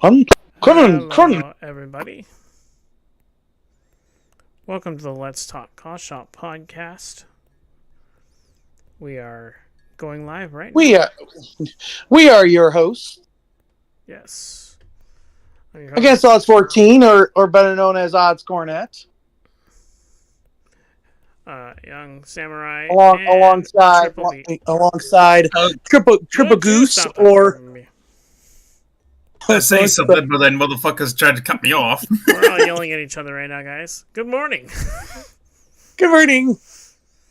Hello, everybody. Welcome to the Let's Talk CAW Shop podcast. We are going live right now. We are your hosts. Yes. I'm your Against host. Odds 14, or better known as Odds Cornet. Young Samurai Alongside Triple B. Triple Goose, or say something, but then motherfuckers tried to cut me off. We're all yelling at each other right now, guys. Good morning. Good morning.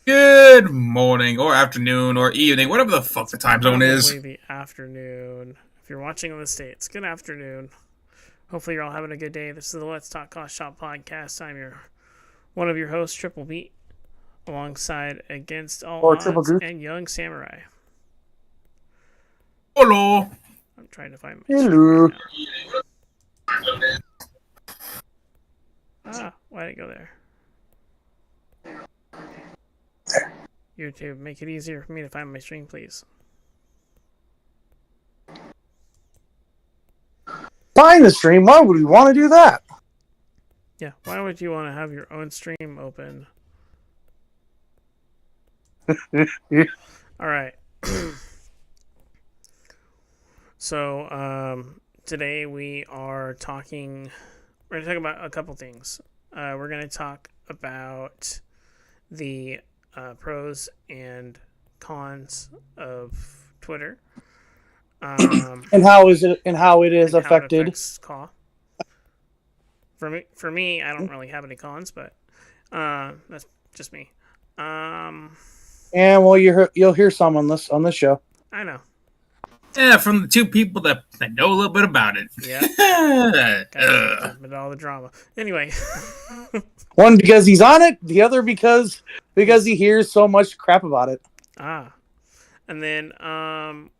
Good morning, or afternoon, or evening, whatever the fuck the time zone is. Probably the afternoon. If you're watching in the States, good afternoon. Hopefully you're all having a good day. This is the Let's Talk CAW Shop podcast. I'm one of your hosts, Triple B, alongside Against All Odds and Young Samurai. Hello. I'm trying to find my Hello. Right why did it go there? YouTube, make it easier for me to find my stream, please. Find the stream? Why would we want to do that? Yeah, why would you want to have your own stream open? Alright. So, today we're going to talk about a couple things. We're going to talk about the pros and cons of Twitter. And how it is affected. CAW. For me, I don't really have any cons, but that's just me. And well, you'll hear some on this show. I know. Yeah, from the two people that know a little bit about it. Yeah. But all the drama. Anyway. One because he's on it, the other because he hears so much crap about it. And then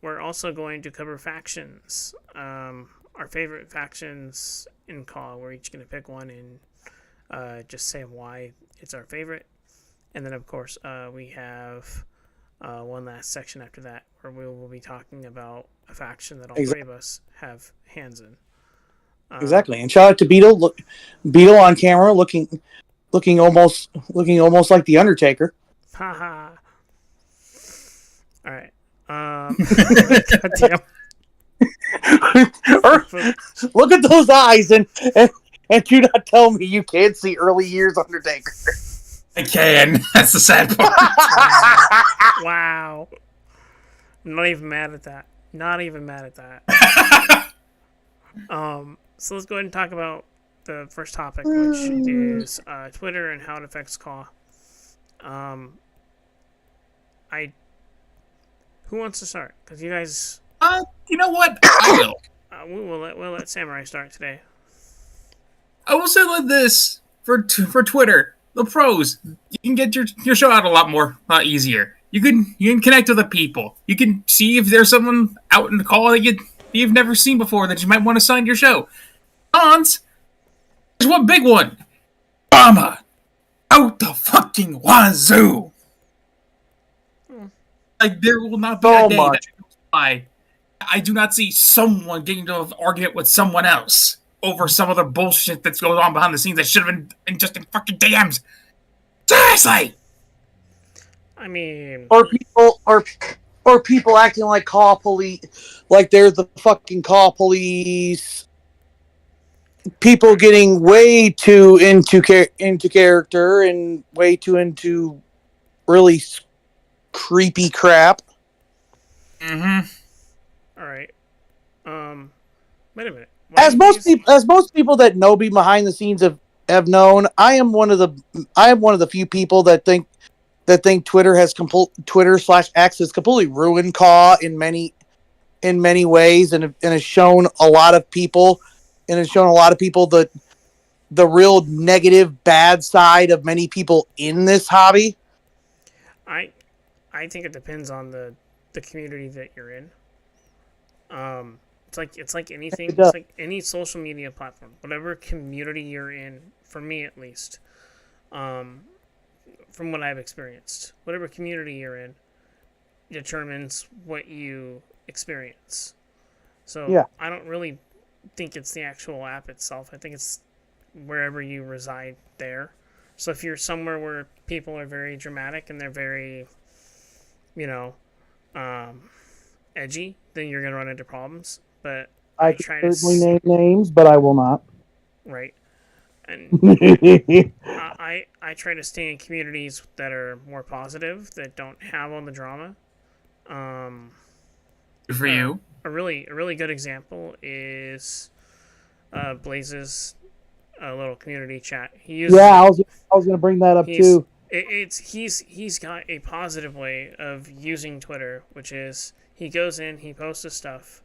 we're also going to cover factions. Our favorite factions in CAW. We're each going to pick one and just say why it's our favorite. And then, of course, we have one last section after that where we will be talking about a faction that all three of us have hands in. Exactly. And shout out to Beetle. Beetle on camera looking almost like the Undertaker. Haha. All right. God damn. Look at those eyes and do not tell me you can't see early years Undertaker. I can. That's the sad part. Wow. I'm not even mad at that. So let's go ahead and talk about the first topic, which is Twitter and how it affects CAW. Who wants to start? Because you guys... You know what? I will. We'll let Samurai start today. I will say like this for Twitter. The pros, you can get your show out a lot easier. You can connect with the people. You can see if there's someone out in the call that you've never seen before that you might want to sign your show. Cons, there's one big one. Drama out the fucking wazoo. Like there will not be a day that goes by I do not see someone getting into an argument with someone else over some other bullshit that's going on behind the scenes that should have been just in fucking DMs. Seriously! I mean... Or people acting like CAW police, like they're the fucking CAW police. People getting way too into character and way too into really creepy crap. Mm-hmm. All right. Wait a minute. As most people that know me behind the scenes have known, I am one of the few people that think Twitter/X has completely ruined CAW in many ways, and has shown a lot of people the real negative, bad side of many people in this hobby. I think it depends on the community that you're in. It's like anything. It's like any social media platform. Whatever community you're in, for me at least, from what I've experienced, whatever community you're in determines what you experience. So yeah. I don't really think it's the actual app itself. I think it's wherever you reside there. So if you're somewhere where people are very dramatic and they're very, you know, um, edgy, then you're gonna run into problems. But I I can try to certainly name names, but I will not. right, and I try to stay in communities that are more positive, that don't have all the drama. Um, Good for uh, you. a really good example is Blaze's little community chat. He uses Yeah, it. I was gonna bring that up He's too. he's got a positive way of using Twitter, which is he goes in, he posts his stuff,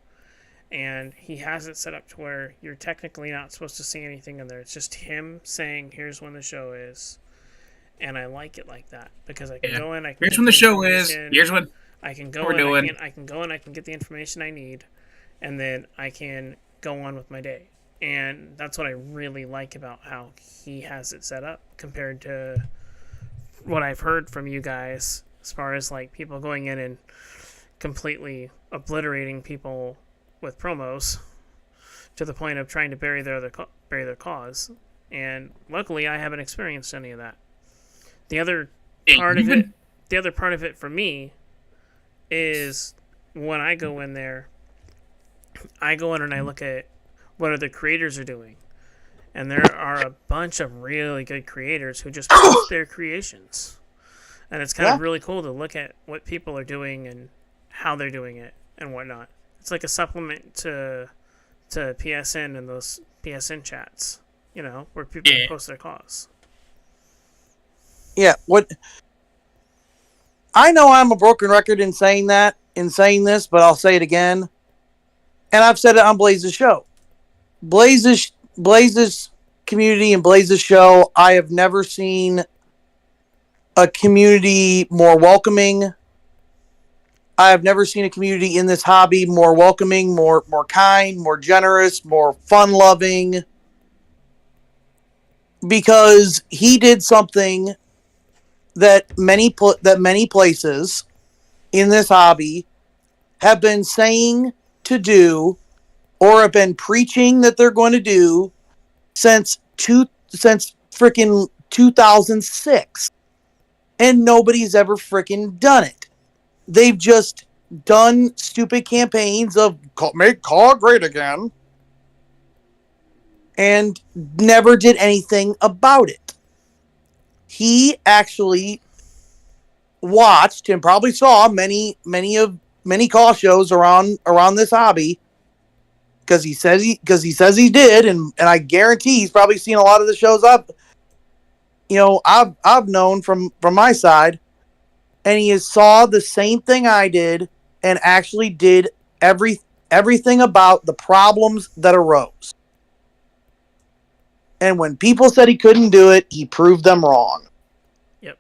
and he has it set up to where you're technically not supposed to see anything in there. It's just him saying, "Here's when the show is," and I like it like that because I can Yeah. go in, I can Here's get when the the show is. information, Here's what I can we're go in, doing. I can go in, I can get the information I need, and then I can go on with my day. And that's what I really like about how he has it set up compared to what I've heard from you guys as far as like people going in and completely obliterating people with promos to the point of trying to bury their cause. And luckily, I haven't experienced any of that. The other part of it, the other part of it for me is when I go in there, I go in and I look at what other creators are doing. And there are a bunch of really good creators who just post their creations. And it's kind Yeah. of really cool to look at what people are doing and how they're doing it and whatnot. It's like a supplement to PSN and those PSN chats, where people post their cause. Yeah, what I know I'm a broken record in saying this, but I'll say it again. And I've said it on Blaze's show. Blaze's community and Blaze's show, I have never seen a community more welcoming. I have never seen a community in this hobby more welcoming, more kind, more generous, more fun-loving. Because he did something that many places in this hobby have been saying to do or have been preaching that they're going to do since freaking 2006, and nobody's ever freaking done it. They've just done stupid campaigns of make CAW great again and never did anything about it. He actually watched and probably saw many CAW shows around this hobby because he says he did, and I guarantee he's probably seen a lot of the shows I've known from my side, and he has saw the same thing I did and actually did everything about the problems that arose. And when people said he couldn't do it, he proved them wrong. Yep.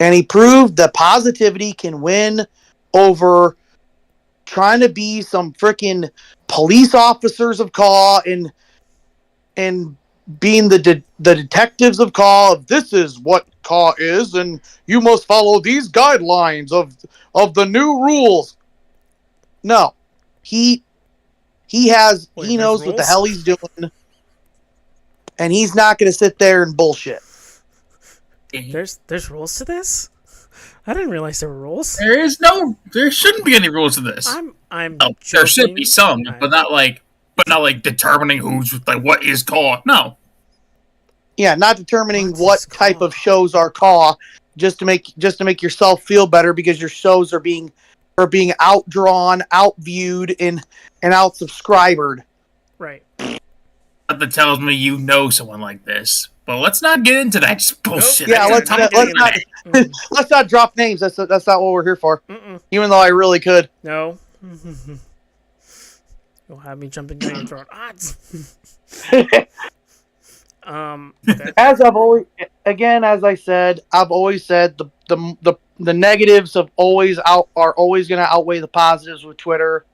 And he proved that positivity can win over trying to be some freaking police officers of CAW and being the detectives of CAW. This is what CAW is, and you must follow these guidelines of the new rules. No, he knows rules? what the hell he's doing, and he's not going to sit there and bullshit. There's rules to this? I didn't realize there were rules. There shouldn't be any rules to this. I'm Oh, there should be some, but not like determining who's like what is CAW. No. Yeah, not determining what type of shows are CAW just to make yourself feel better because your shows are being outdrawn, outviewed, and outsubscribed. Right. That tells me you know someone like this. But let's not get into that bullshit. Yeah, let's not drop names. That's not what we're here for. Mm-mm. Even though I really could. No. You'll have me jumping down your odds. Okay. As I said, I've always said the negatives are always going to outweigh the positives with Twitter.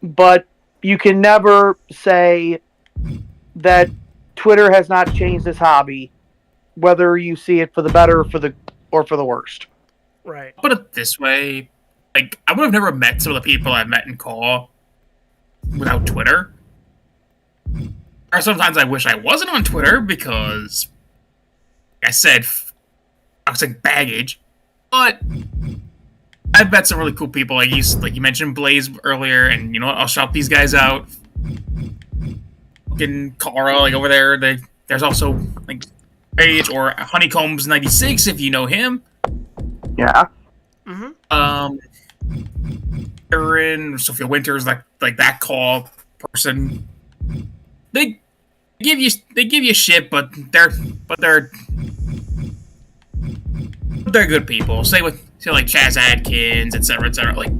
But you can never say that Twitter has not changed this hobby, whether you see it for the better or for the worst. Right. I'll put it this way. Like, I would have never met some of the people I've met in CAW without Twitter. Or sometimes I wish I wasn't on Twitter because, like I said, toxic baggage. But I've met some really cool people. Like you mentioned Blaze earlier, and you know what? I'll shout these guys out. Fucking Cara, like over there. There's also like Page or Honeycombs 96 if you know him. Yeah. Erin, Sophia Winters, like that CAW person. They give you shit, but they're good people. Say like Chaz Adkins, etc., etc. Like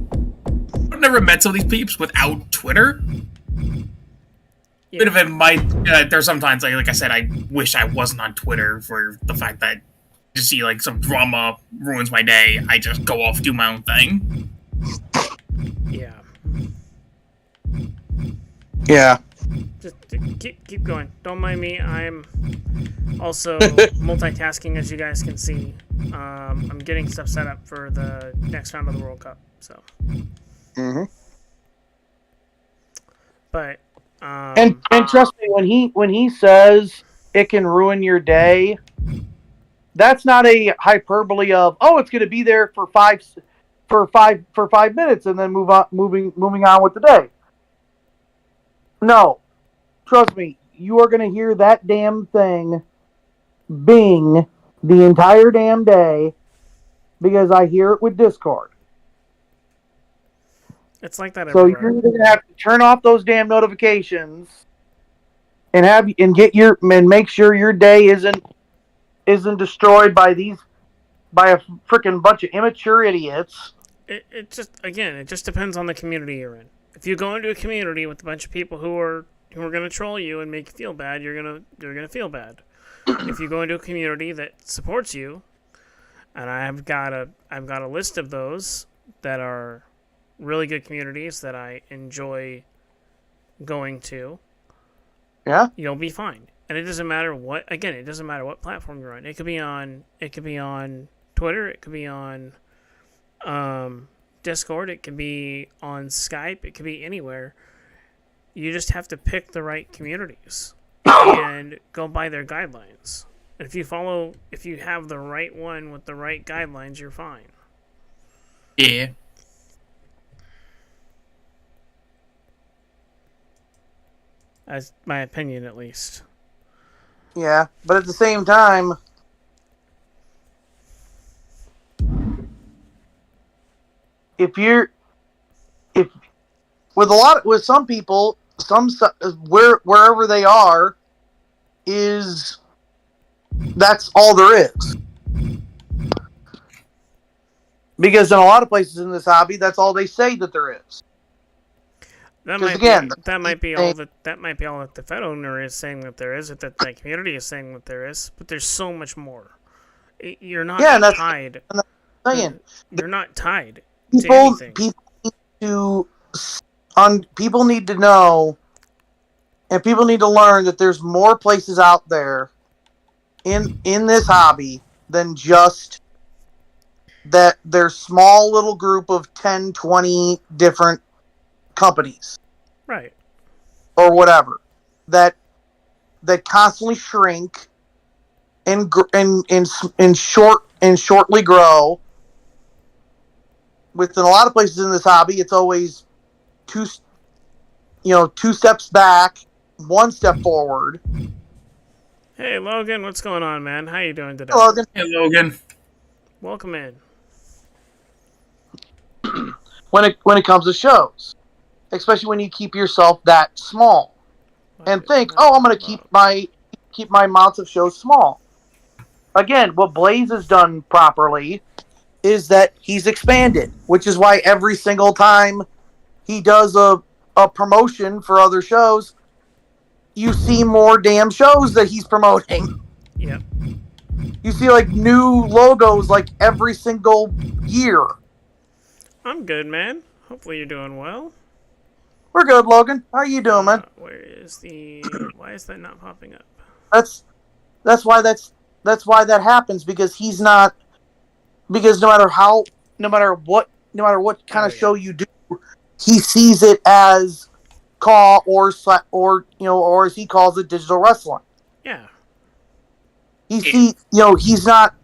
I've never met some of these peeps without Twitter. Yeah. Bit of it might. There's sometimes like I said, I wish I wasn't on Twitter for the fact that to see like some drama ruins my day. I just go off, do my own thing. Yeah. Yeah. Just keep going. Don't mind me. I'm also multitasking, as you guys can see. I'm getting stuff set up for the next round of the World Cup. So. Mm-hmm. But. And trust me, when he says it can ruin your day, that's not a hyperbole of it's going to be there for 5 minutes and then moving on with the day. No, trust me, you are going to hear that damn thing bing the entire damn day because I hear it with Discord. It's like that So everywhere. you're either gonna have to turn off those damn notifications and make sure your day isn't destroyed by a freaking bunch of immature idiots. It just depends on the community you're in. If you go into a community with a bunch of people who are gonna troll you and make you feel bad, you're gonna feel bad. If you go into a community that supports you, and I've got a list of those that are really good communities that I enjoy going to. Yeah, you'll be fine. And it doesn't matter what platform you're on. It could be on Twitter, it could be on Discord, it could be on Skype, it could be anywhere. You just have to pick the right communities and go by their guidelines. If you have the right one with the right guidelines, you're fine. Yeah. As my opinion, at least. Yeah, but at the same time, with some people, wherever they are, that's all there is. Because in a lot of places in this hobby, that's all they say that there is. That might be all that the Fed owner is saying that there is, that community is saying that there is, but there's so much more. You're not tied. You're not tied to anything. People need to know, and people need to learn that there's more places out there in this hobby than just that. There's small little group of 10, 20 different companies, right, or whatever, that constantly shrink and shortly grow. Within a lot of places in this hobby, it's always two steps back, one step forward. Hey Logan, what's going on, man? How you doing today? Logan. Hey Logan. Welcome in. When it comes to shows, especially when you keep yourself that small and think, I'm going to keep my amounts of shows small. Again, what Blaze has done properly is that he's expanded, which is why every single time he does a promotion for other shows, you see more damn shows that he's promoting. Yep. You see like new logos like every single year. I'm good, man. Hopefully you're doing well. We're good, Logan. How are you doing, man? Why is that not popping up? That's why that happens, because he's not, because no matter what kind of show you do, he sees it as CAW or as he calls it, digital wrestling. Yeah. He's not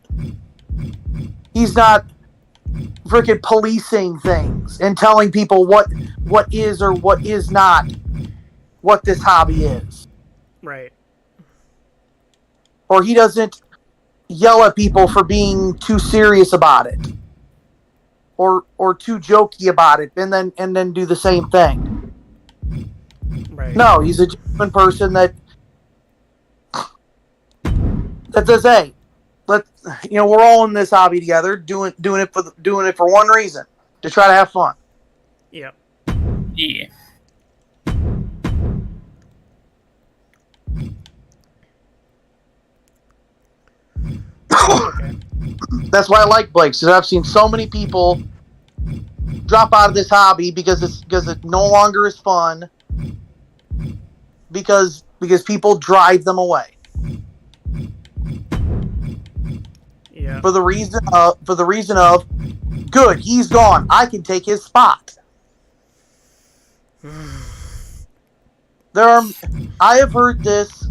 freaking policing things and telling people what is or what is not what this hobby is. Right. Or he doesn't yell at people for being too serious about it. Or too jokey about it and then do the same thing. Right. No, he's a genuine person that says, hey, we're all in this hobby together, doing it for one reason, to try to have fun. Yep. Yeah. Okay. That's why I like Blake's, because I've seen so many people drop out of this hobby because it no longer is fun, because people drive them away. Yeah. For the reason of good, he's gone, I can take his spot. I have heard this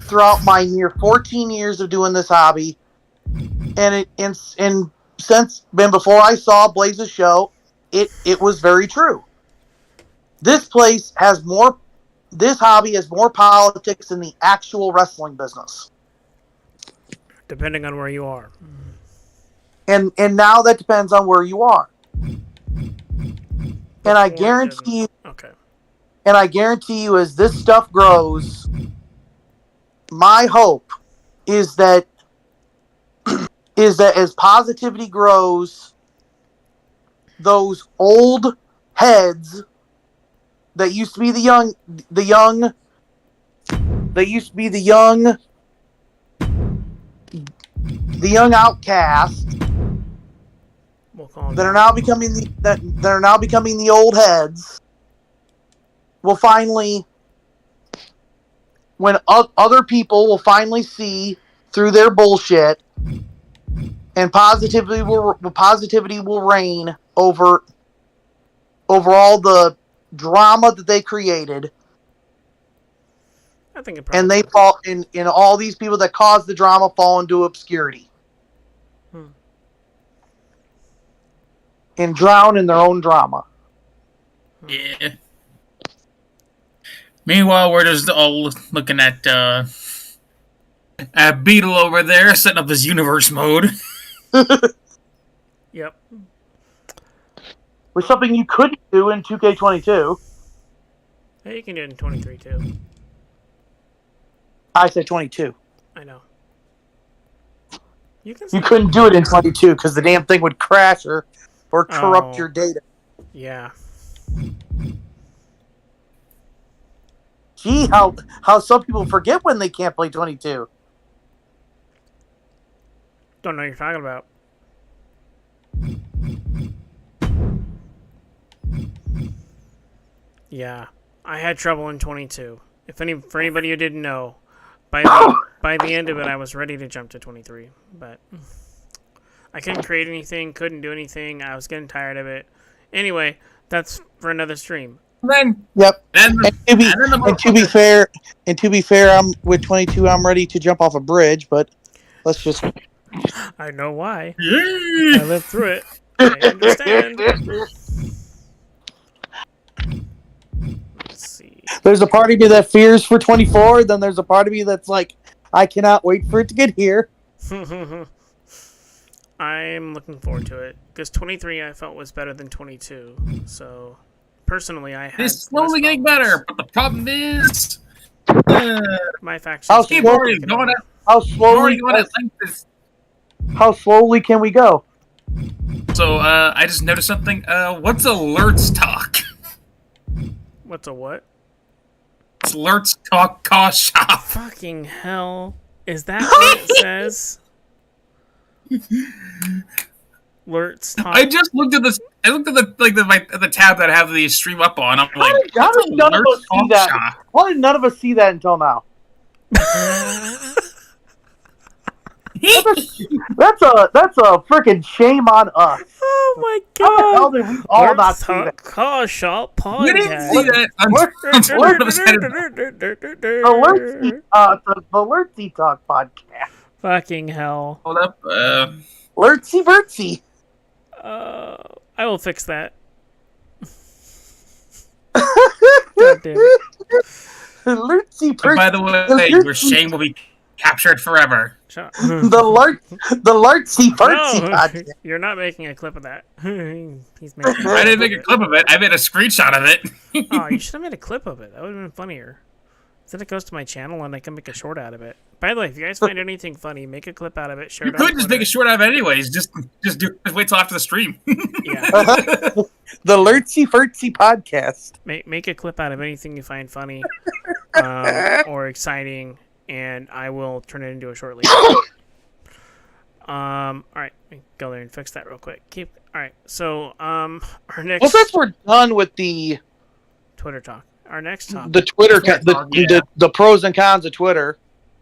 throughout my near 14 years of doing this hobby, and before I saw Blaze's show, it was very true. This hobby has more politics than the actual wrestling business. Depending on where you are. And now that depends on where you are. And I guarantee you, okay. and I guarantee you, as this stuff grows, my hope is that as positivity grows, those old heads that used to be the young outcasts We'll call that are now becoming the old heads will finally, when other people will finally see through their bullshit, and positivity will reign over all the drama that they created. I think it probably And they fall in all these people that caused the drama fall into obscurity. And drown in their own drama. Yeah. Meanwhile, we're just all looking at Beetle over there setting up his universe mode. Yep. Which something you couldn't do in 2K22. Hey, you can do it in 23 too. I said 22. I know. You couldn't do it in 22 because the damn thing would crash or corrupt your data. Yeah. Gee, how some people forget when they can't play 22. Don't know what you're talking about. Yeah, I had trouble in 22. For anybody who didn't know, by the end of it, I was ready to jump to 23, but I couldn't create anything, couldn't do anything. I was getting tired of it. Anyway, that's for another stream. Yep. And to be fair, I'm with 22. I'm ready to jump off a bridge, but let's just. I know why. I lived through it. I understand. Let's see. There's a part of me that fears for 24. Then there's a part of me that's like, I cannot wait for it to get here. I'm looking forward to it because 23 I felt was better than 22. So personally, I had. It's slowly getting better, but the problem is my faction. How slowly can we go? So I just noticed something. What's alerts talk? What's a what? It's alerts talk cost shop. Fucking hell! Is that what it says? Alerts talk. I just looked at this. I looked at the tab that I have the stream up on. I'm like, how did none of us see that? Why did none of us see that until now? That's a freaking shame on us. Oh my How the hell god! did we all not Let's see talk that? Call Shop You didn't see podcast. that until one of us had it. The Lurtsy Talk podcast. Fucking hell. Hold up. Lurtsy Vertsy. I will fix that. God damn it. Lurtsy And by the way, your Vertsy. shame will be captured forever. Shut up. The Lurtsy Vertsy No, podcast. you're not making a clip of that. He's making. I didn't make a clip of it. I made a screenshot of it. Oh, you should have made a clip of it. That would have been funnier. Then it goes to my channel and I can make a short out of it. By the way, if you guys find anything funny, make a clip out of it. Share You it on could just make a Twitter. short out of it anyways. Just wait till after the stream. Yeah, The Lurtsy Vertsy podcast. make a clip out of anything you find funny or exciting, and I will turn it into a short link. All right, go there and fix that real quick. All right. So our next Well, since we're done with the Twitter talk, our next topic. Twitter, Yeah. the pros and cons of Twitter,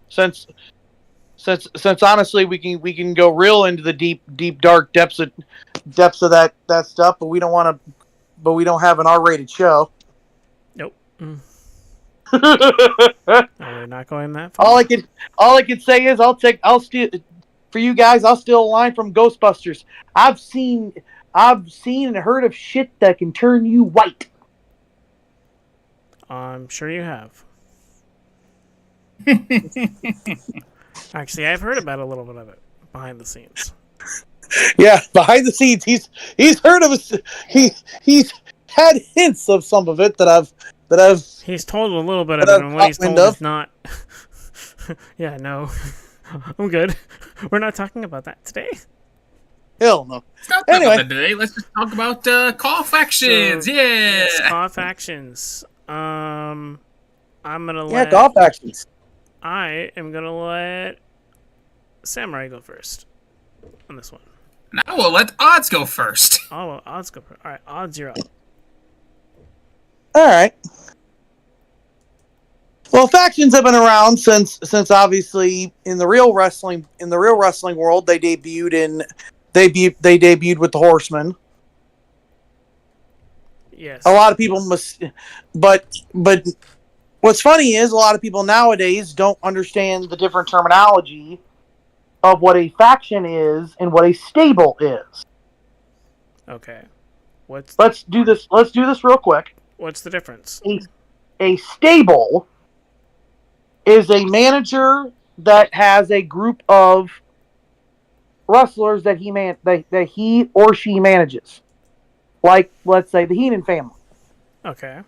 since honestly we can go real into the deep dark depths of that stuff, but we don't have an R-rated show. Nope. No, we're not going that far. all I can say is I'll steal for you guys. I'll steal a line from Ghostbusters. I've seen and heard of shit that can turn you white. I'm sure you have. Actually, I've heard about a little bit of it behind the scenes. Yeah, behind the scenes, he's heard of us. He's had hints of some of it that I've He's told a little bit of But it, and what he's told of- is not. Yeah, no. I'm good. We're not talking about that today. hell no. Let's not talk Anyway. about that today. Let's just talk about call factions. So, Yeah. Yes, CAW factions. I'm gonna Yeah, let. golf actions. I am gonna let Samurai go first on this one. Now we'll let odds go first. Oh, well, odds go first. All right, odds, you're up. All right. Well, factions have been around since obviously in the real wrestling world they debuted with the Horsemen. Yes. A lot of people but what's funny is a lot of people nowadays don't understand the different terminology of what a faction is and what a stable is. Okay. Let's do this real quick. What's the difference? A stable is a manager that has a group of wrestlers that he or she manages. Like, let's say, the Heenan family. Okay.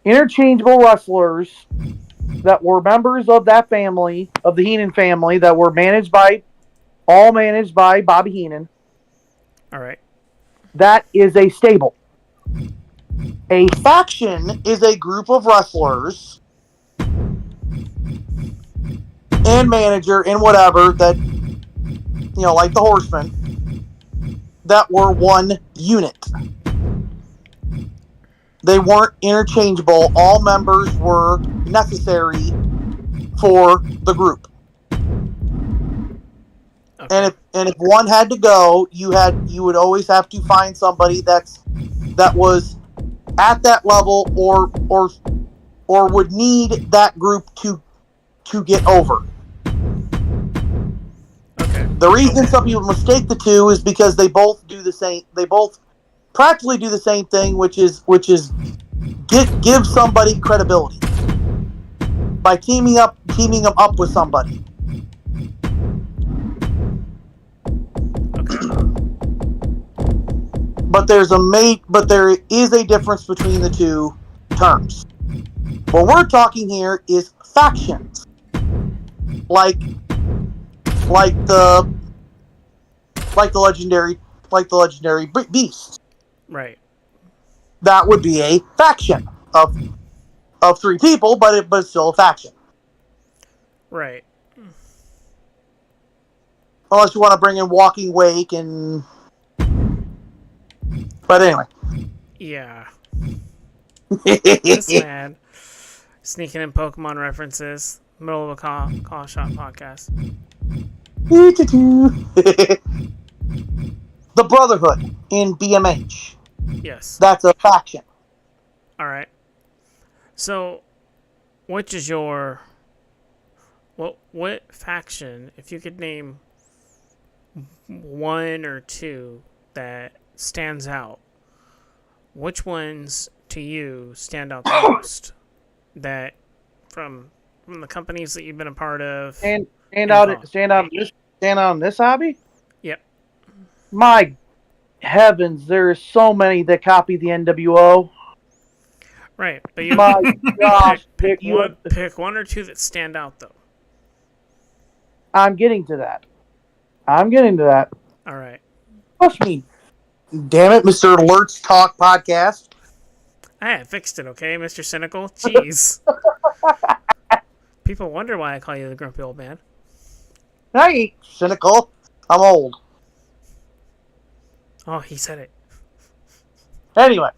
Interchangeable wrestlers that were members of that family, of the Heenan family, that were managed by Bobby Heenan. All right. That is a stable. A faction is a group of wrestlers and manager and whatever that, like the Horsemen, that were one unit. They weren't interchangeable. All members were necessary for the group. Okay. And if one had to go, you would always have to find somebody that was at that level or would need that group to get over. Okay. The reason some people mistake the two is because they both do the same. They both practically do the same thing, which is give somebody credibility by teaming them up with somebody. Okay. But there is a difference between the two terms. What we're talking here is factions, like the legendary beasts. Right. That would be a faction of 3 people, but it's still a faction. Right. Unless you want to bring in Walking Wake and. But anyway. Yeah. This man sneaking in Pokemon references, middle of a call shot podcast. The Brotherhood in BMH. Yes. That's a faction. All right. So, which is your what faction? If you could name one or two that stands out, which ones to you stand out the most? That from the companies that you've been a part of. And CAW. stand out in this hobby. Yep. My heavens, there's so many that copy the NWO. Right, but you My gosh, pick one or two that stand out though. I'm getting to that. All right. Trust me. Damn it, Mr. Alerts Talk podcast. I fixed it, okay, Mr. Cynical. Jeez. People wonder why I call you the grumpy old man. I ain't cynical. I'm old. Oh, he said it. Anyway.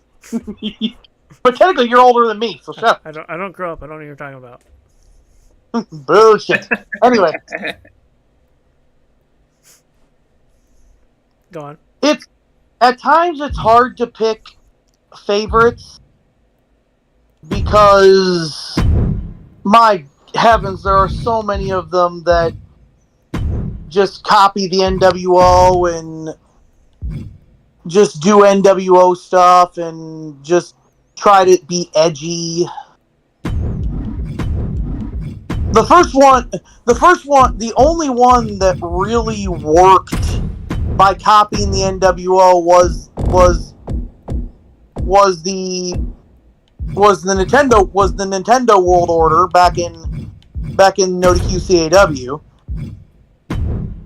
But technically you're older than me, so shut I don't grow up. I don't know what you're talking about. up. Bullshit. Anyway. Go on. At times it's hard to pick favorites because my heavens, there are so many of them that just copy the NWO and just do NWO stuff and just try to be edgy. The only one that really worked by copying the NWO was the Nintendo World Order back in Nota QCAW.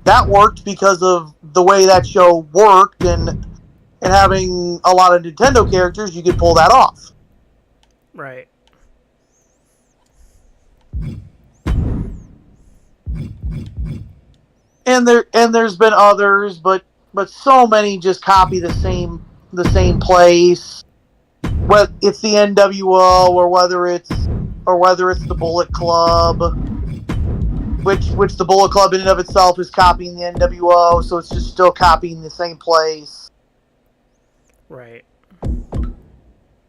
That worked because of the way that show worked and having a lot of Nintendo characters, you could pull that off. Right. And there's been others, but so many just copy the same place. Whether it's the NWO or whether it's the Bullet Club, which the Bullet Club in and of itself is copying the NWO, so it's just still copying the same place. Right.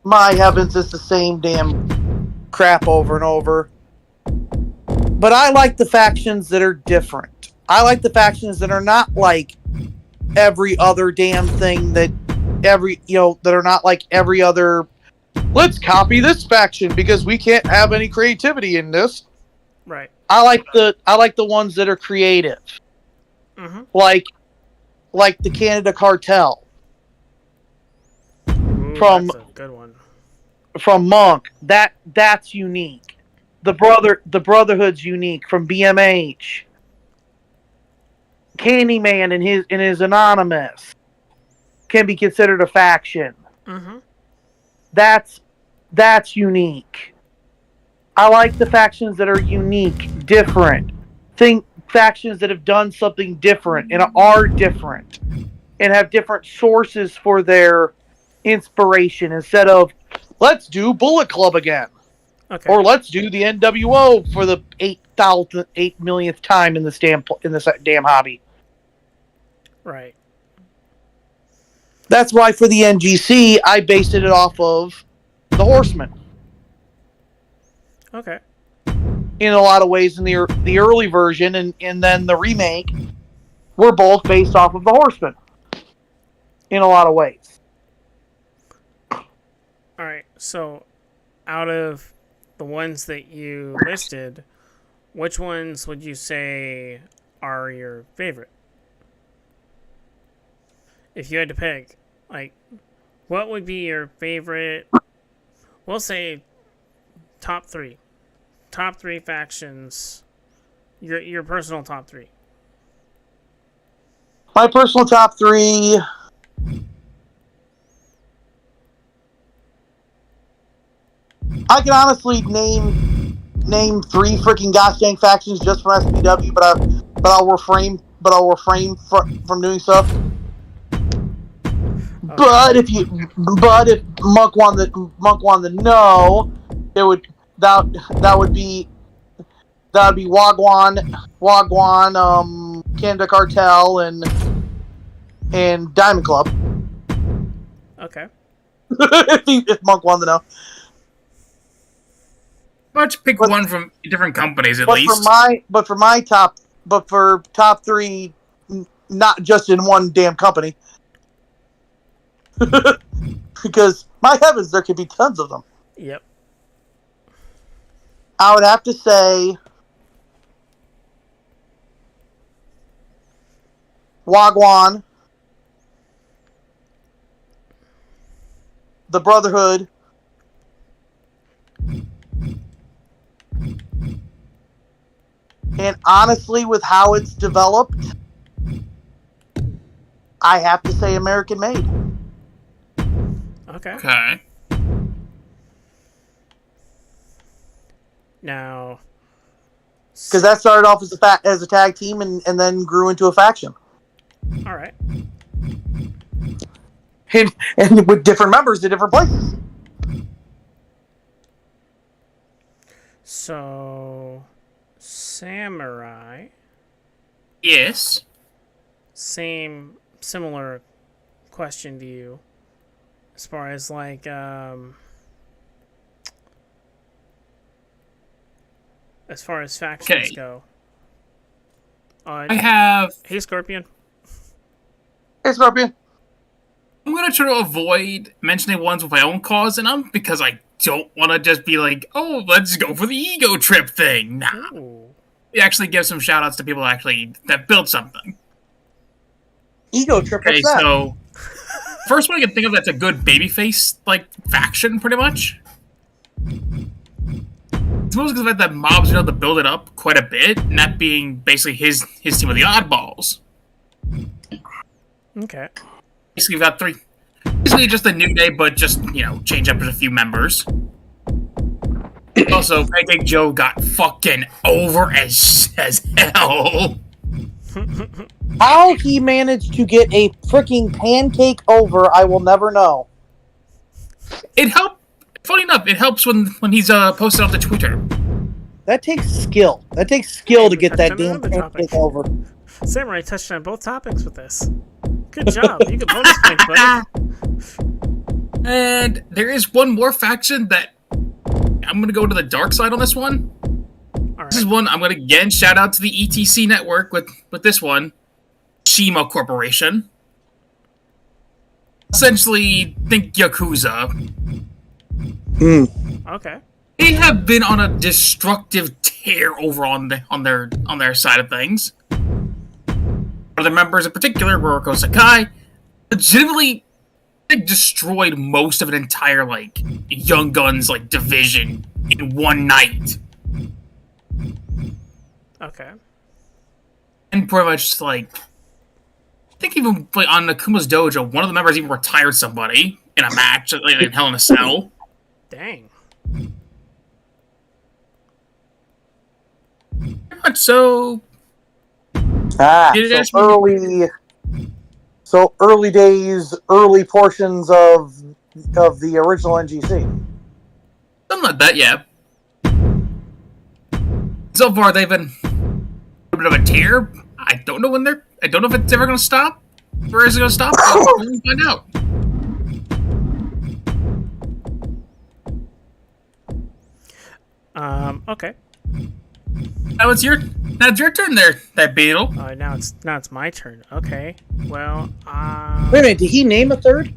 My heavens, it's the same damn crap over and over. But I like the factions that are different. I like the factions that are not like every other damn thing that are not like every other. Let's copy this faction because we can't have any creativity in this. Right. I like the ones that are creative. Mm-hmm. Like the Canada Cartel. Ooh, From that's a good one. From Monk. That's unique. The Brotherhood's unique from BMH. Candyman and his Anonymous can be considered a faction. Mm-hmm. That's unique. I like the factions that are unique, different. Factions that have done something different and are different and have different sources for their inspiration instead of let's do Bullet Club again. Okay. Or let's do the NWO for the 8 millionth time in this damn hobby. Right. That's why for the NGC, I based it off of the Horsemen. Okay. In a lot of ways, in the early version and then the remake, were both based off of the Horsemen. In a lot of ways. All right. So, out of the ones that you listed, which ones would you say are your favorite? If you had to pick, like, what would be your favorite? We'll say top three factions. Your personal top three. My personal top three. I can honestly name 3 freaking gosh dang factions just from SPW, but I'll refrain from doing stuff. Okay. But if Monk wanted to know, that would be Wagwan, Canada Cartel and Diamond Club. Okay. if Monk wanted to know. Why don't you pick one from different companies at least? For top three, not just in one damn company. Because, my heavens, there could be tons of them. Yep. I would have to say Wagwan, the Brotherhood, and honestly, with how it's developed, I have to say American Made. Okay. Now, because that started off as a tag team and then grew into a faction. All right. And with different members at different places. So, Samurai. Yes. Similar question to you. As far as like, as far as factions go. I have... Hey, Scorpion. Hey, Scorpion. I'm going to try to avoid mentioning ones with my own cause in them because I don't want to just be like, oh, let's go for the ego trip thing. Nah. Ooh. We actually give some shout-outs to people that built something. Ego trip, okay, so... First one I can think of that's a good babyface, faction, pretty much. It's mostly because of the fact that Mob's been able to build it up quite a bit, and that being basically his team of the Oddballs. Okay. Basically, we've got three. Basically, just a New Day, but just, change up a few members. Also, Pancake Joe got fucking over as hell. How he managed to get a freaking pancake over, I will never know. It helped. Funny enough, it helps when he's posted on the Twitter. That takes skill. That takes skill to get that damn pancake over. Samurai touched on both topics with this. Good job. You get bonus points, buddy. And there is one more faction that I'm going to go to the dark side on this one. This is one I'm going to again shout out to the ETC network with this one. Shima Corporation. Essentially, think Yakuza. Okay. They have been on a destructive tear over on their side of things. One of the members in particular, Roriko Sakai, legitimately destroyed most of an entire Young Guns division in one night. Okay. And pretty much I think even on Nakuma's dojo, one of the members even retired somebody in a match in Hell in a Cell. Dang. So early days, early portions of the original NGC. Something like that, yeah. So far, they've been a bit of a tear. I don't know if it's ever going to stop. Where is it going to stop? We'll find out. Okay. Now it's your turn there, that beetle. Now it's my turn. Okay. Well, wait a minute, did he name a third?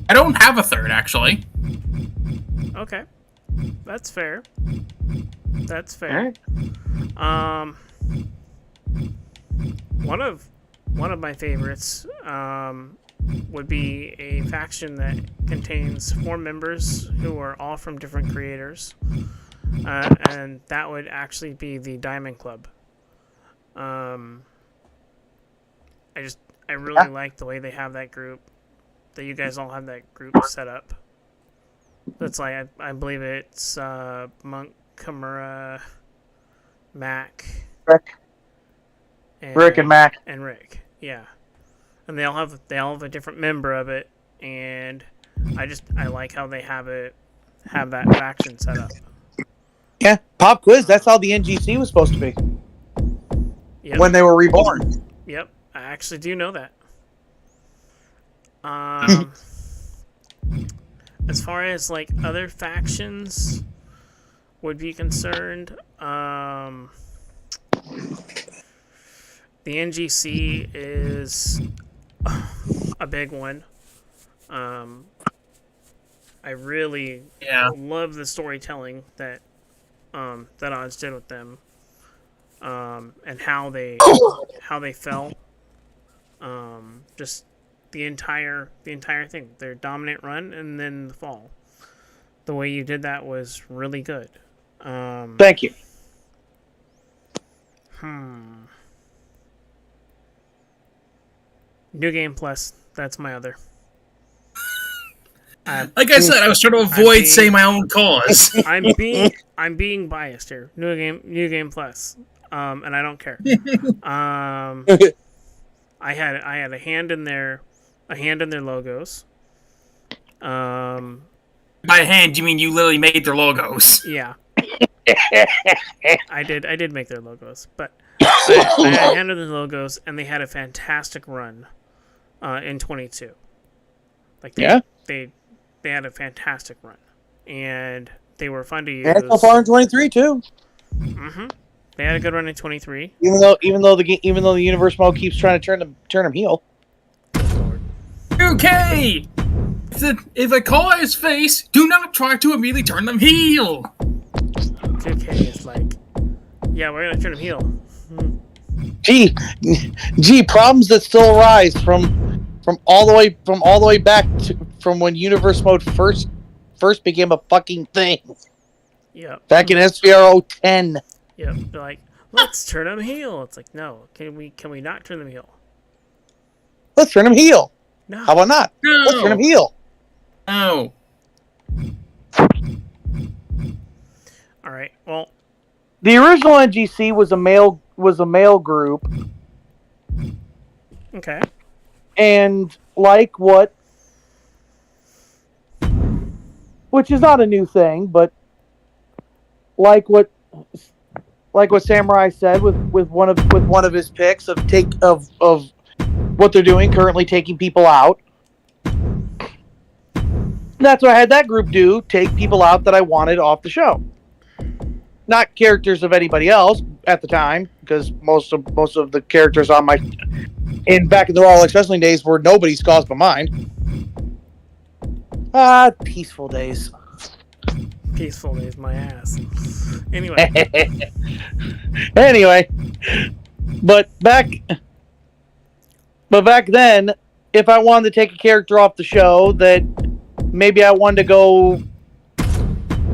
I don't have a third, actually. Okay. That's fair. That's fair. Right. One of my favorites would be a faction that contains 4 members who are all from different creators. And that would actually be the Diamond Club. I really like the way they have that group. That you guys all have that group set up. That's I believe it's Monk, Kimura, Mac, Rick and Mac and Rick. Yeah, and they all have a different member of it, and I like how they have that faction set up. Yeah, pop quiz. That's how the NGC was supposed to be. Yep. when they were reborn. Yep. I actually do know that. Um, as far as like other factions would be concerned, the NGC is a big one. I really love the storytelling that that Oz did with them, and how they fell. Just the entire thing, their dominant run and then the fall. The way you did that was really good. Thank you. New Game Plus. That's my other. Like I said, I was trying to avoid saying my own cause. I'm being biased here. New Game Plus, and I don't care. I had a hand in their logos. By hand, you mean you literally made their logos? Yeah. I did make their logos, but I had a hand in their logos, and they had a fantastic run in 22. Like they had a fantastic run, and they were fun to use. And so far in 23 too. Mm-hmm. They had a good run in 23. Even though the universe mode keeps trying to turn them heel. Okay. If a CAW is face, do not try to immediately turn them heel. 2K is like, yeah, we're gonna turn them heel. Gee, problems that still arise from all the way back from when universe mode first became a fucking thing. Yeah. Back in SVR 10. Yep. They're like, let's turn them heel. It's like, no, can we not turn them heel? Let's turn them heel. No. How about not? No. Let's turn them heel. No. All right. Well, the original NGC was a male group. Okay. And which is not a new thing, but like what Samurai said with one of his picks of what they're doing currently, taking people out. That's what I had that group do, take people out that I wanted off the show. Not characters of anybody else at the time, because most of the characters on my back in the Raw X Wrestling days were nobody's cause but mine. Peaceful days. Peaceful days, my ass. Anyway. But back then, if I wanted to take a character off the show that maybe I wanted to go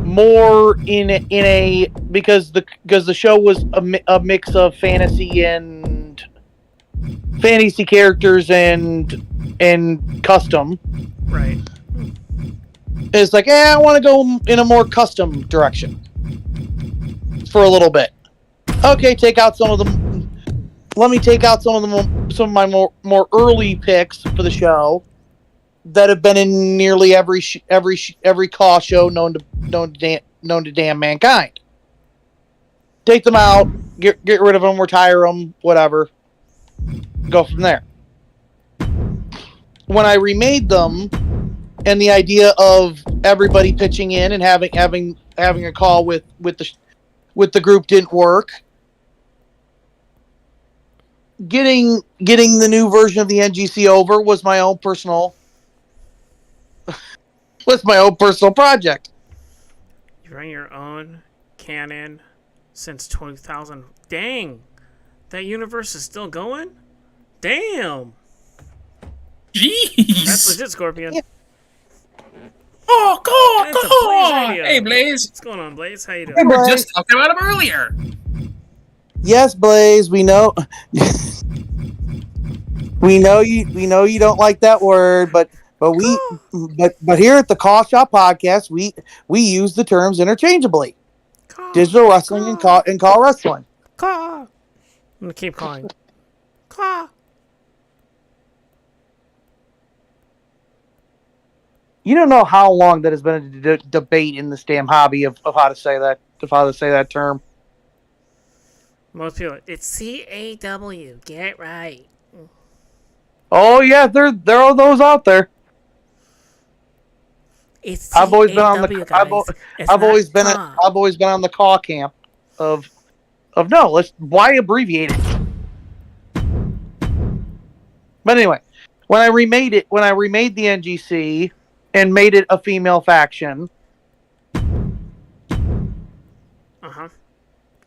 more in a because the show was a mix of fantasy characters and custom. Right. It's like, I want to go in a more custom direction for a little bit. Okay, take out some of them. Let me take out some of my more early picks for the show that have been in nearly every CAW show known to damn mankind. Take them out, get rid of them, retire them, whatever. Go from there. When I remade them, and the idea of everybody pitching in and having a call with the group didn't work. Getting the new version of the NGC over was my own personal project. You run your own canon since 2000. Dang, that universe is still going. Damn. Jeez. That's legit, Scorpion. Yeah. Oh, hey, Blaze. What's going on, Blaze? How you doing? Hey, We were Blaze. just talking about him earlier. Yes, Blaze, we know. we know you don't like that word, but here at the CAW Shop Podcast, we use the terms interchangeably. Caw. Digital wrestling and CAW wrestling. Caw. I'm gonna keep calling. Caw. You don't know how long that has been a debate in this damn hobby of how to say that term. Most people, it's CAW. Get it right. Oh yeah, there are those out there. It's I've always been on CAW, the guys. It's I've not always been CAW. I've always been on the CAW camp of no, let's why abbreviate it. But anyway, when I remade the NGC and made it a female faction,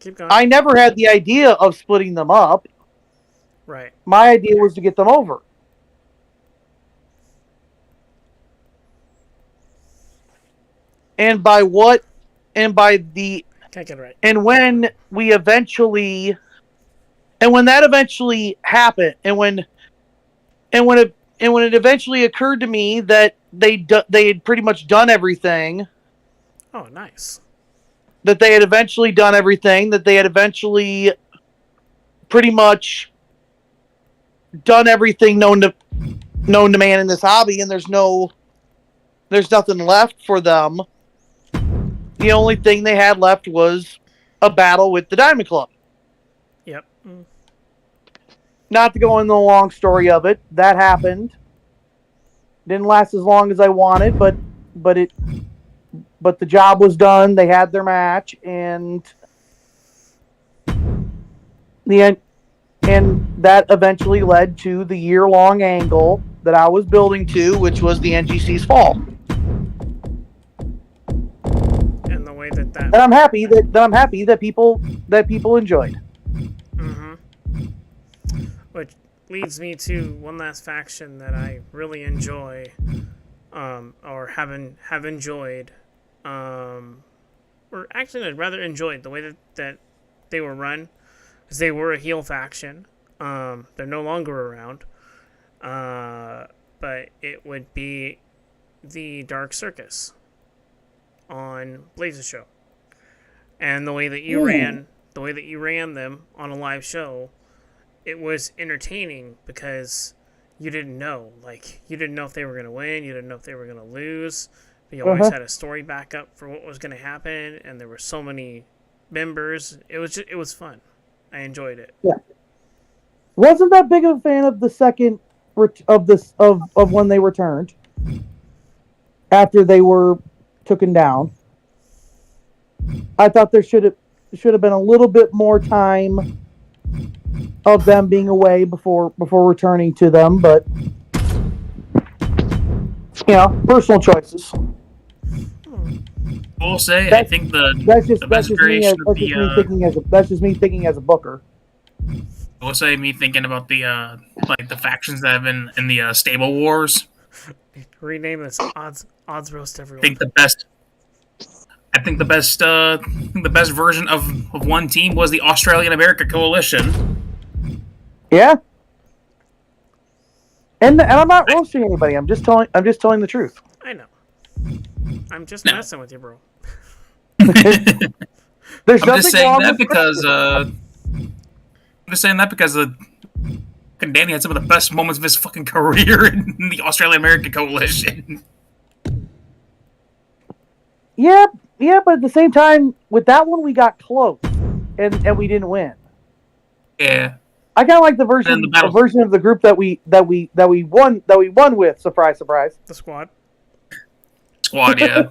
Keep going. I never had the idea of splitting them up. Right. My idea was to get them over. And by what? And by the. Can't get it right. And when we eventually. And when that eventually happened, and when it eventually occurred to me that they had pretty much done everything. Oh, nice. That they had eventually done everything. That they had eventually pretty much done everything known to man in this hobby, and there's nothing left for them. The only thing they had left was a battle with the Diamond Club. Yep. Not to go into the long story of it, that happened. Didn't last as long as I wanted, but the job was done. They had their match, and that eventually led to the year-long angle that I was building to, which was the NGC's fall. And the way that. And I'm happy that people enjoyed. Which leads me to one last faction that I really enjoy, or have enjoyed, or actually I'd rather enjoyed the way that they were run, because they were a heel faction. They're no longer around, but it would be the Dark Circus on Blazer Show, and the way that you ran them on a live show. It was entertaining because you didn't know. Like, you didn't know if they were going to win. You didn't know if they were going to lose. But you always had a story backup for what was going to happen. And there were so many members. It was fun. I enjoyed it. Yeah. Wasn't that big of a fan of the second of when they returned after they were taken down. I thought there should have been a little bit more time of them being away before returning to them, but personal choices. I'll say I think that's just me thinking as a booker. I will say me thinking about the the factions that have been in the Stable Wars. Rename this odds roast everyone. I think the best version of one team was the Australian America Coalition. Yeah. And I'm not roasting anybody. I'm just telling the truth. I know. I'm just messing with you, bro. There's I'm just saying that because Danny had some of the best moments of his fucking career in the Australian American Coalition. Yeah, but at the same time, with that one we got close, and we didn't win. Yeah. I kind of like the version of the group that we won with. Surprise, surprise. The squad. Yeah.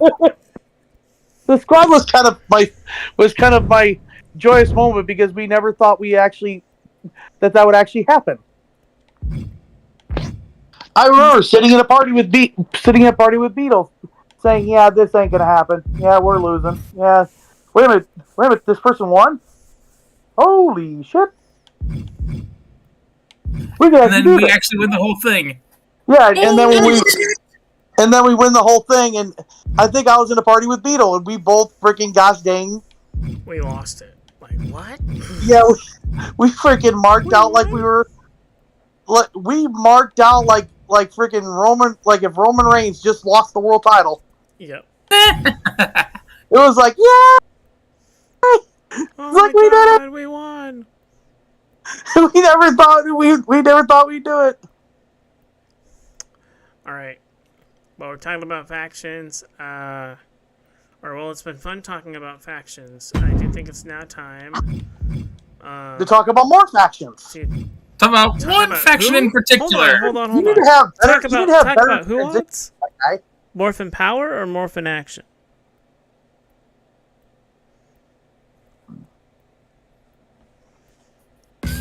The squad was kind of my joyous moment because we never thought that would actually happen. I remember sitting at a party with Beatles, saying, "Yeah, this ain't gonna happen. Yeah, we're losing. Yeah, wait a minute, this person won. Holy shit!" We actually win the whole thing. Yeah, and then we win the whole thing, and I think I was in a party with Beetle, and we both freaking gosh dang. We lost it. Like, what? Yeah, we freaking marked out like we were. We marked out like freaking Roman, like if Roman Reigns just lost the world title. Yep. It was like, yeah. Oh like my God, did it. We won. we never thought we'd do it. All right. Well, we're talking about factions. It's been fun talking about factions. I do think it's now time to talk about more factions. See, Talk about talk one about faction who? in particular. Hold on. You need to have better. Talk You need to have better about who transitions, odds? my guy. Morphin power or morphin action?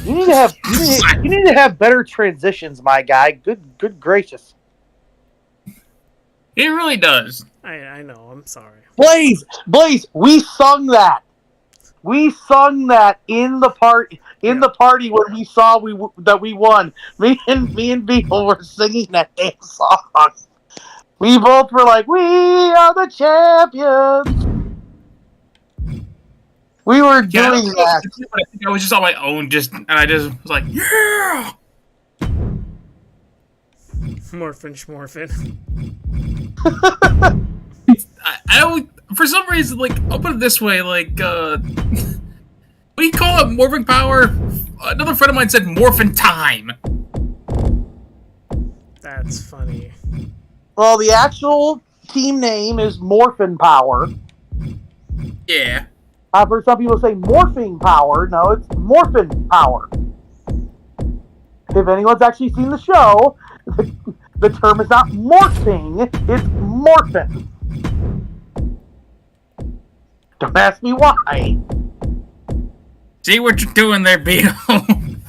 You need to have better transitions, my guy. Good gracious. It really does. I know. I'm sorry. Blaze, we sung that. We sung that in the party the party when we saw that we won. Me and Beetle were singing that damn song. We both were like, "We are the champions." We were doing that. I think I was just on my own, and I just was like, yeah. Morphin schmorphin. I for some reason, like, I'll put it this way, like, we call it morphing power. Another friend of mine said morphin time. That's funny. Well, the actual team name is Morphin Power. Yeah. I've heard some people say morphing power. No, it's Morphin Power. If anyone's actually seen the show, the term is not morphing, it's morphin. Don't ask me why. See what you're doing there, Beetle.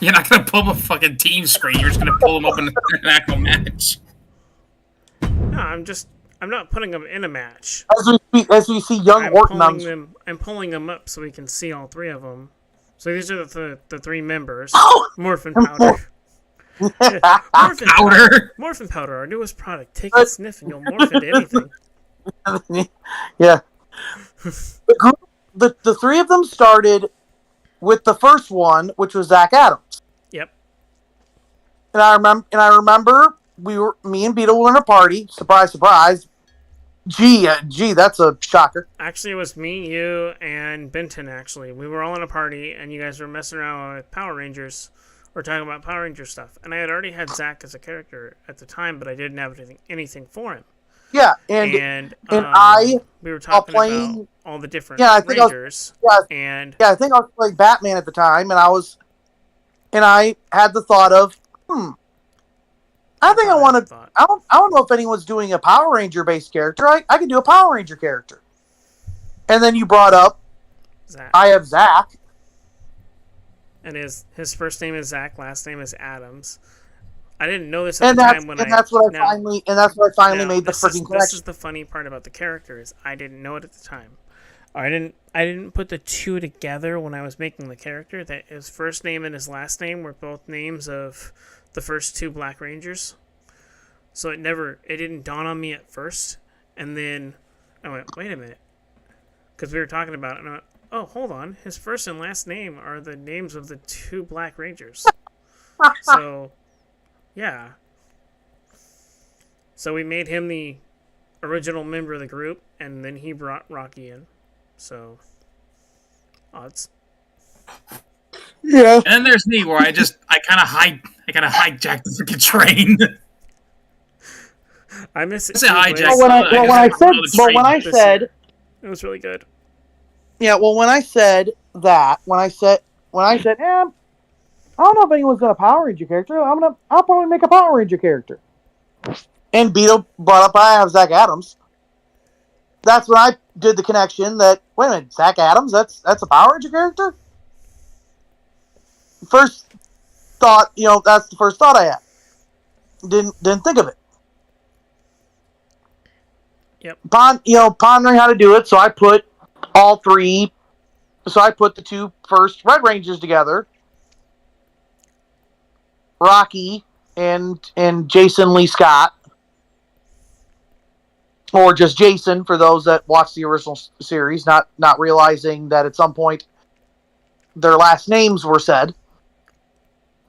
You're not gonna pull up a fucking team screen. You're just gonna pull them up in an actual match. No, I'm not putting them in a match. As we see young Orton on... I'm pulling them up so we can see all three of them. So these are the three members. Oh! Morphin powder. Morphin powder. Morphin powder, our newest product. Take a sniff and you'll morph into anything. Yeah. The three of them started with the first one, which was Zach Adams. Yep. And I remember me and Beetle were in a party. Surprise, surprise. Gee, that's a shocker. Actually, it was me, you, and Benton, actually. We were all in a party, and you guys were messing around with Power Rangers, or talking about Power Ranger stuff. And I had already had Zach as a character at the time, but I didn't have anything for him. Yeah, and we were talking about all the different Rangers. I think I was playing Batman at the time, and I had the thought of, I don't know if anyone's doing a Power Ranger based character. I can do a Power Ranger character. And then you brought up Zach. I have Zach. And his first name is Zach, last name is Adams. I didn't know this at the time when that's what I finally made the freaking connection. This is the funny part about the character is I didn't know it at the time. I didn't put the two together when I was making the character. That his first name and his last name were both names of the first two Black Rangers. So it didn't dawn on me at first. And then I went, wait a minute. Because we were talking about it, and I went, oh, hold on. His first and last name are the names of the two Black Rangers. So, yeah. So we made him the original member of the group, and then he brought Rocky in. So, odds. Yeah. And then there's me, where I kind of hijacked the freaking train. I miss it. When I said, it was really good. Yeah, well, when I said, I don't know if anyone's got a Power Ranger character. I'll probably make a Power Ranger character. And Beetle brought up I have Zach Adams. That's when I did the connection that, wait a minute, Zach Adams, that's a Power Ranger character? First thought, that's the first thought I had. Didn't think of it. Yep. Pondering how to do it, so I put all three. So I put the two first Red Rangers together. Rocky and Jason Lee Scott. Or just Jason for those that watch the original series, not realizing that at some point their last names were said.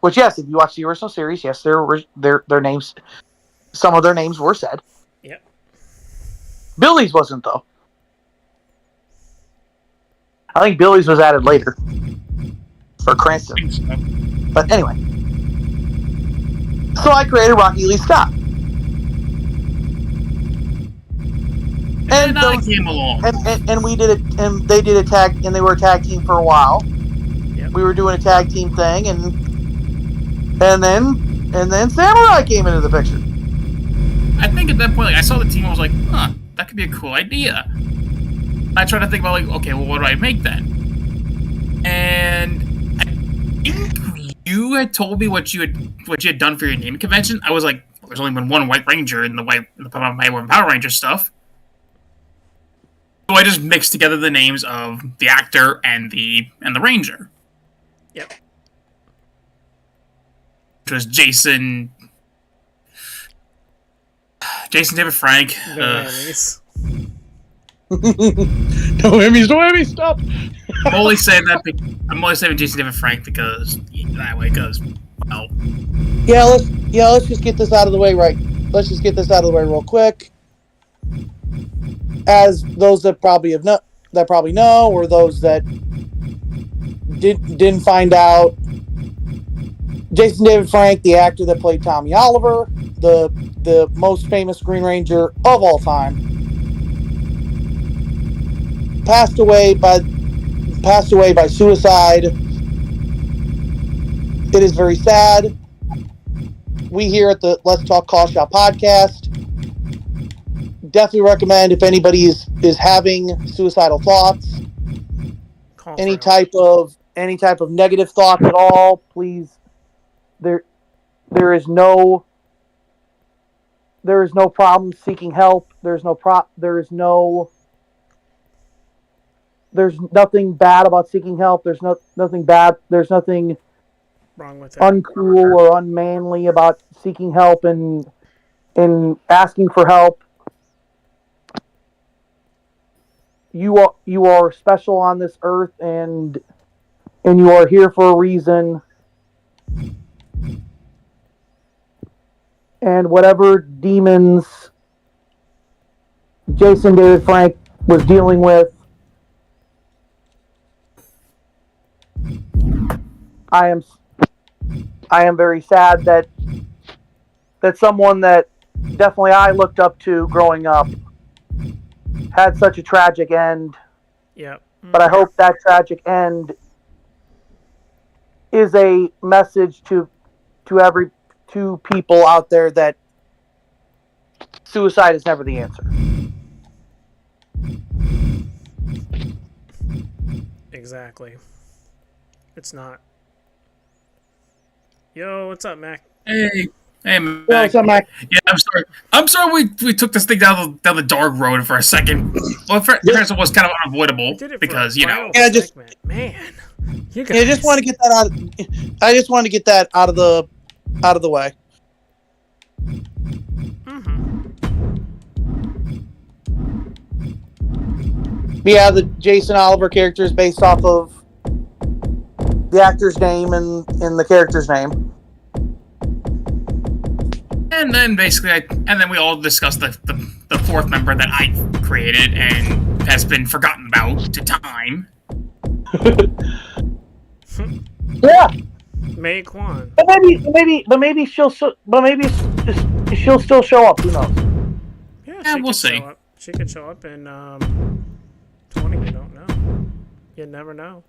Which, yes, if you watch the original series, yes, their names, some of their names were said. Yep. Billy's wasn't, though. I think Billy's was added later. For Cranston. But anyway. So I created Rocky Lee Scott. And I came along. And we did it, and they did a tag, and they were a tag team for a while. Yep. we were doing a tag team thing, and then Samurai came into the picture. I think at that point, like, I saw the team, I was like, huh, that could be a cool idea. I tried to think about, like, okay, well, what do I make then? And I think you had told me what you had done for your naming convention. I was like, well, there's only been one White Ranger in my Power Ranger stuff. So I just mixed together the names of the actor and the Ranger. Yep. Which was Jason David Frank. No enemies. No Emmys, stop. I'm only saying Jason David Frank because that way goes well. Let's just get this out of the way Let's just get this out of the way real quick. As those that probably know, or those that didn't find out, Jason David Frank, the actor that played Tommy Oliver, the most famous Green Ranger of all time, passed away by suicide. It is very sad. We here at the Let's Talk CAW podcast definitely recommend, if anybody is having suicidal thoughts, any type of negative thoughts at all, please, there is no problem seeking help. There's nothing bad about seeking help. There's nothing bad. There's nothing wrong with it. Uncool or unmanly about seeking help and asking for help. You are special on this earth, and you are here for a reason. And whatever demons Jason David Frank was dealing with, I am very sad that someone that definitely I looked up to growing up had such a tragic end. Yep. But I hope that tragic end is a message to people out there that suicide is never the answer. Exactly. It's not. Yo, what's up, Mac? Hey, Mac. Yo, what's up, Mac? Yeah, I'm sorry we took this thing down the dark road for a second. Well, first it was kind of unavoidable because, you know. Yeah, man. You guys. I just want to get that out of the way. Yeah, the Jason Oliver character is based off of the actor's name and the character's name. And then basically, we all discussed the fourth member that I created and has been forgotten about to time. Yeah. Mei Kwan. But maybe she'll still show up. Who knows? Yeah, we'll see. She could show up in 20. You don't know. You never know.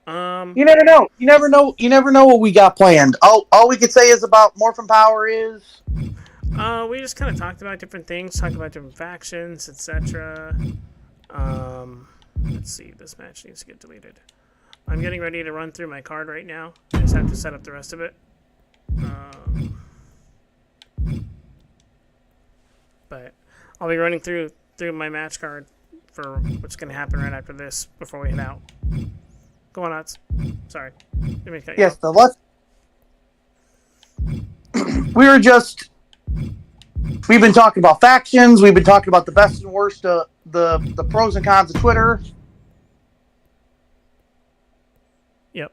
You never know. You never know what we got planned. All we could say is about Morphin Power is. We just kind of talked about different things, talked about different factions, etc. Let's see. This match needs to get deleted. I'm getting ready to run through my card right now. I just have to set up the rest of it. But I'll be running through my match card for what's going to happen right after this before we head out. Go on, Nuts. Sorry. Yes, we've been talking about factions. We've been talking about the best and worst, the pros and cons of Twitter. Yep.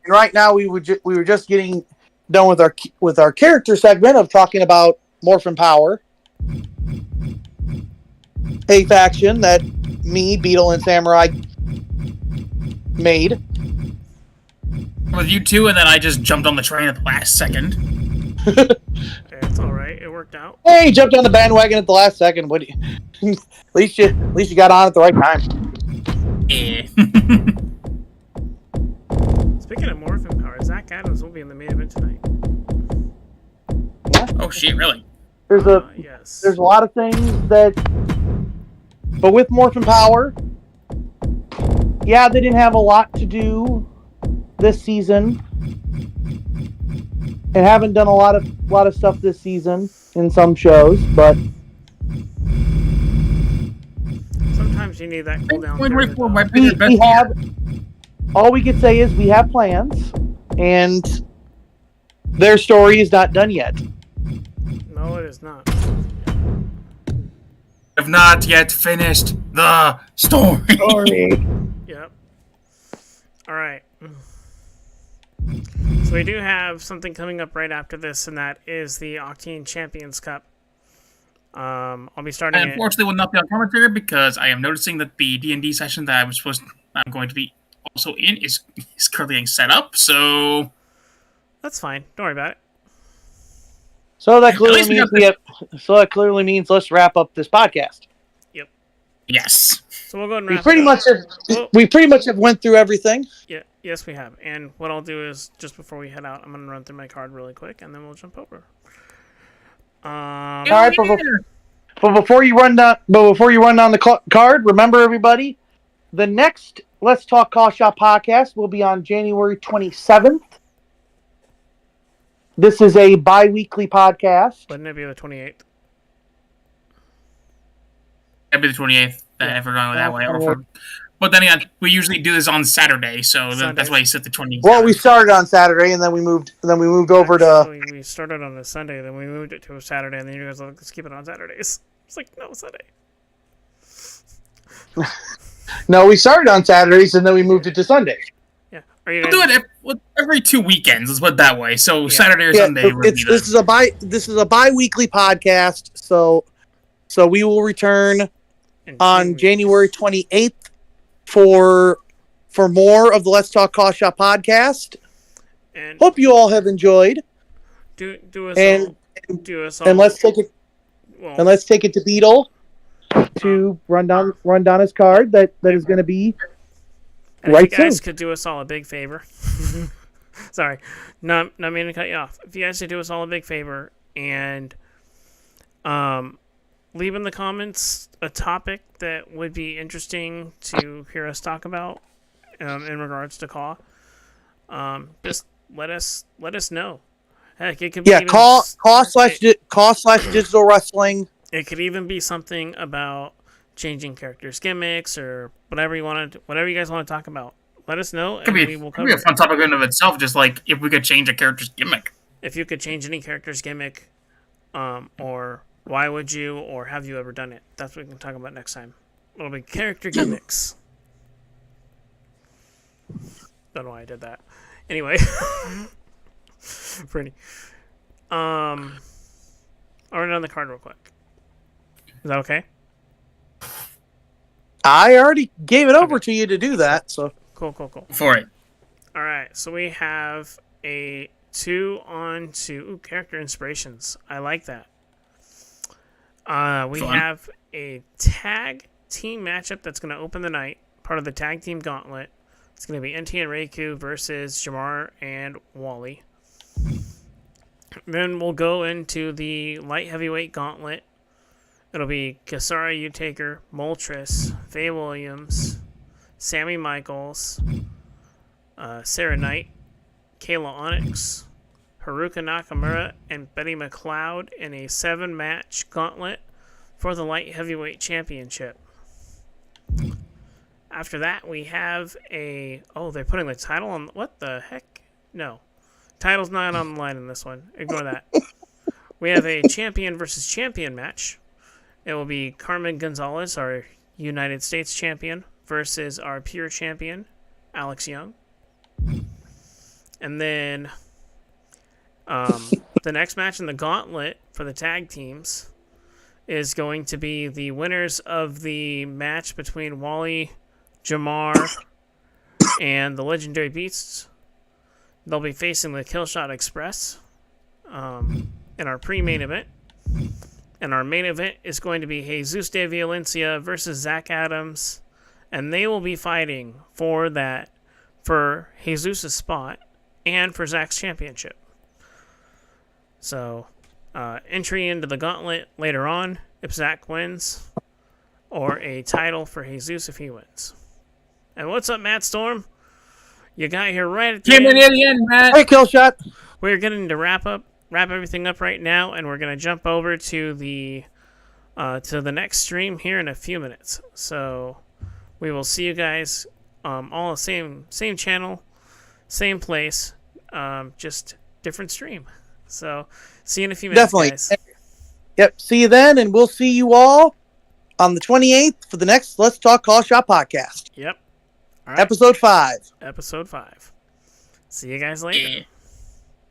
And right now, we were just getting done with our character segment of talking about Morphin Power, a faction that me, Beetle, and Samurai made with you two, and then I just jumped on the train at the last second. It's all right. It worked out. Hey, you jumped on the bandwagon at the last second. What? At least you got on at the right time. Yeah. Zach Adams will be in the main event tonight. Yeah. Oh shit! Really? Yes. There's a lot of things that, but with Morphin Power, yeah, they didn't have a lot to do this season, and haven't done a lot of stuff this season in some shows, but Sometimes you need that cool down period. 2024 might be their best we year. have. All we could say is we have plans, and their story is not done yet. No, it is not. Have not yet finished the story. Yep. All right. So we do have something coming up right after this, and that is the Octane Champions Cup. I'll be starting. I unfortunately will not be on commentary because I am noticing that the D&D session that I'm going to be also in is currently getting set up. So That's fine. Don't worry about it. So that clearly means let's wrap up this podcast. Yep. Yes. So we'll go ahead and We wrap pretty it up. much have went through everything. Yeah. Yes, we have. And what I'll do is just before we head out, I'm gonna run through my card really quick, and then we'll jump over. All right, but before you run down the card, remember everybody, the next Let's Talk Call Shop podcast will be on January 27th. This is a bi-weekly podcast. Wouldn't it be the 28th? That'd be the 28th. Yeah. If we're going that way. But then again, we usually do this on Saturday, so that's why you set the 27th. Well, we started on Saturday, and then we moved over to. We started on a Sunday, then we moved it to a Saturday, and then you guys were like, let's keep it on Saturdays. It's like, no, Sunday. No, we started on Saturdays, and then we moved it to Sunday. Yeah. Are you We'll guys... do it every 2 weekends. Let's put it that way. So Saturday or Sunday. This is a bi-weekly podcast, so we will return on January 28th for more of the Let's Talk Call Shop podcast. And hope you all have enjoyed. Do us all. And let's take it. Well, and let's take it to Beetle to run down his card that is going to be right if you guys soon. could do us all a big favor. Sorry, not meaning to cut you off. If you guys could do us all a big favor and leave in the comments a topic that would be interesting to hear us talk about in regards to CAW. Just let us know. Heck, it could be CAW/digital wrestling. It could even be something about changing characters' gimmicks or whatever you guys want to talk about. Let us know, and we will cover it. It could be a fun topic in and of itself, just like if we could change a character's gimmick. If you could change any character's gimmick, or why would you, or have you ever done it? That's what we can talk about next time. It'll be character gimmicks. Don't know why I did that. Anyway. Pretty. I'll run down the card real quick. Is that okay? I already gave it over to you to do that, so. Cool. For it. All right, so we have a 2-on-2 character inspirations. I like that. We have a tag team matchup that's going to open the night, part of the tag team gauntlet. It's going to be NT and Reiku versus Jamar and Wally. Then we'll go into the light heavyweight gauntlet. It'll be Kasara Utaker, Moltres, Faye Williams, Sammy Michaels, Sarah Knight, Kayla Onyx, Haruka Nakamura, and Betty McLeod in a 7-match gauntlet for the light heavyweight championship. After that, we have they're putting the title on. What the heck? No. Title's not on the line in this one. Ignore that. We have a champion versus champion match. It will be Carmen Gonzalez, our United States champion, versus our pure champion, Alex Young. And then the next match in the gauntlet for the tag teams is going to be the winners of the match between Wally, Jamar, and the Legendary Beasts. They'll be facing the Killshot Express in our pre-main event. And our main event is going to be Jesus de Valencia versus Zach Adams. And they will be fighting for Jesus' spot and for Zach's championship. So, entry into the gauntlet later on if Zach wins, or a title for Jesus if he wins. And what's up, Matt Storm? You got here right at the Came in end. at the end, Matt. Hey, Killshot. We're getting to wrap everything up right now, and we're gonna jump over to the next stream here in a few minutes. So we will see you guys all the same channel, same place, just different stream. So see you in a few minutes, Definitely. guys. Yep. See you then, and we'll see you all on the 28th for the next Let's Talk Call Shop podcast. Yep. All right. Episode 5. Episode 5. See you guys later. Yeah.